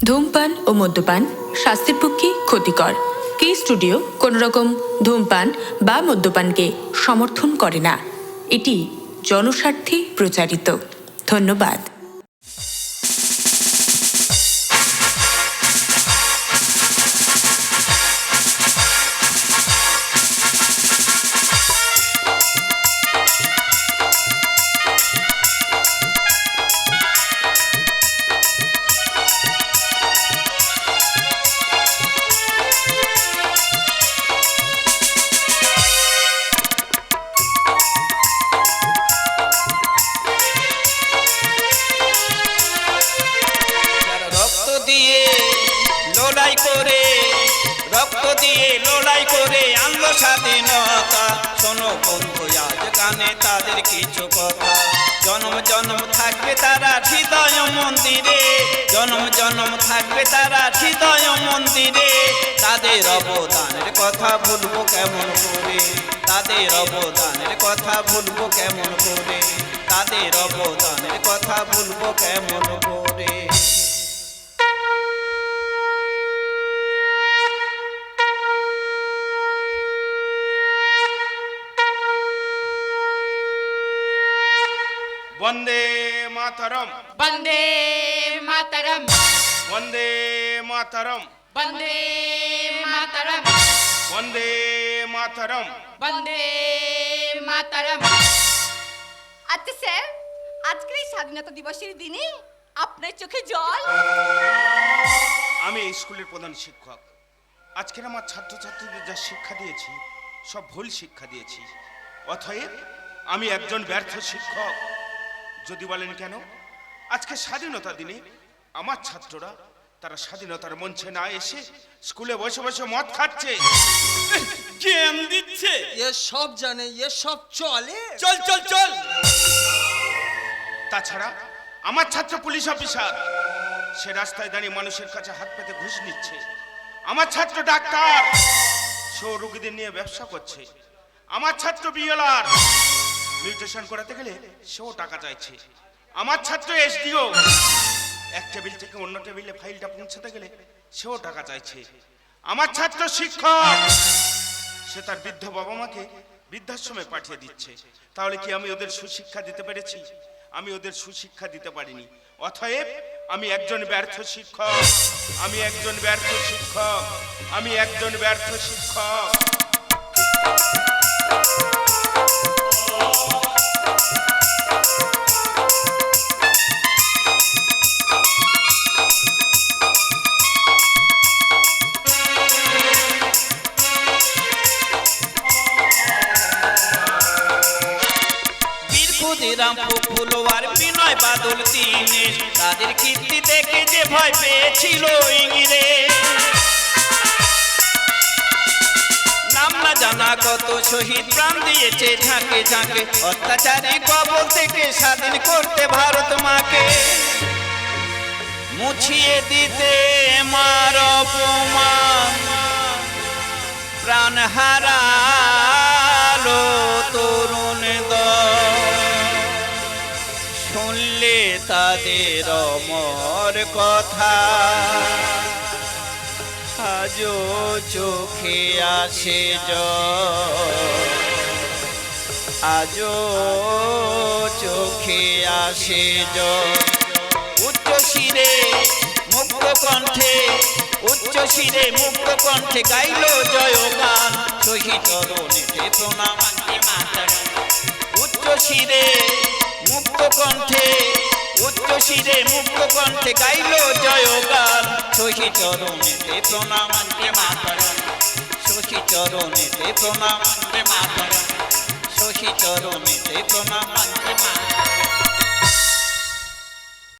ধূমপান ও মদ্যপান স্বাস্থ্যের পক্ষে ক্ষতিকর। কে স্টুডিও কোনো রকম ধূমপান বা মদ্যপানকে সমর্থন করে না। এটি জনস্বার্থে প্রচারিত। ধন্যবাদ। লড়াই করে আনলো স্বাধীনতা। শোনো বন্ধু আজ গানে তাদের কিছু কথা। জন্ম জন্ম থাকবে তারা হৃদয় মন্দিরে, জন্ম জন্ম থাকবে তারা হৃদয় মন্দিরে। তাদের অবদানের কথা ভুলবো কেমন করে, তাদের অবদানের কথা ভুলবো কেমন করে, তাদের অবদানের কথা ভুলবো কেমন করে। वंदे मातरम, वंदे मातरम, वंदे मातरम, वंदे मातरम, वंदे मातरम। वंदे मातरम। আচ্ছা স্যার, আজকের এই স্বাধীনতা দিবসের দিনে আপনার চোখে জল? আমি এই স্কুলের প্রধান শিক্ষক। আজকের আমার ছাত্রছাত্রীদের যা শিক্ষা দিয়েছি সব ভুল শিক্ষা দিয়েছি। অতএব আমি একজন ব্যর্থ শিক্ষক। যদি বলেন কেন, আজকে স্বাধীনতা দিনে আমার ছাত্ররা তারা স্বাধীনতার মঞ্চে না এসে স্কুলে বসে বসে মদ খাচ্ছে, গেম দিচ্ছে। এ সব জানে, এ সব চলে। চল চল চল। তাছাড়া আমার ছাত্র পুলিশ অফিসার, সে রাস্তায় দাঁড়িয়ে মানুষের কাছে হাত পেতে ঘুষ নিচ্ছে। আমার ছাত্র ডাক্তার, সে রোগীদের নিয়ে ব্যবসা করছে। আমার ছাত্র বিএলআর, মিউটেশন করাতে গেলে সেও টাকা চাইছে। আমার ছাত্র এসডিও, এক টেবিল থেকে অন্য টেবিলে ফাইলটা পৌঁছাতে গেলে সেও টাকা চাইছে। আমার ছাত্র শিক্ষক, সে তার বৃদ্ধ বাবা মাকে বৃদ্ধাশ্রমে পাঠিয়ে দিচ্ছে। তাহলে কি আমি ওদের সুশিক্ষা দিতে পেরেছি? আমি ওদের সুশিক্ষা দিতে পারিনি। অতএব আমি একজন ব্যর্থ শিক্ষক, আমি একজন ব্যর্থ শিক্ষক, আমি একজন ব্যর্থ শিক্ষক। ফুলওয়ার বিনয় বাদল দীনেশ, তাদের কীর্তি দেখে যে ভয় পেয়েছিল ইংরেজ। নাম না জানা কত শহীদ প্রাণ দিয়েছে ঝাঁকে ঝাঁকে, অত্যাচারী কবল থেকে স্বাধীন করতে ভারত মাকে। মুছিয়ে দিতে মার অপমান, প্রাণ হারালো তরুণ দল। শুনলে তাদের অমর কথা, আজও চোখে আসে জল, আজও চোখে আসে জল। উচ্চ শিরে মুক্ত কণ্ঠে, উচ্চ শিরে মুক্ত কণ্ঠে গাইল জয়গান, শহীদ চরণেতে প্রণাম বন্দে মাতরম। উচ্চ শিরে মুক্ত কণ্ঠে, উচ্চ শিরে মুক্ত কণ্ঠে গাইল জয়গান, শহীদ চরণেতে প্রণাম বন্দে মাতরম। শহীদ চরণেতে প্রণাম বন্দে মাতরম। শহীদ চরণেতে প্রণাম বন্দে মাতরম।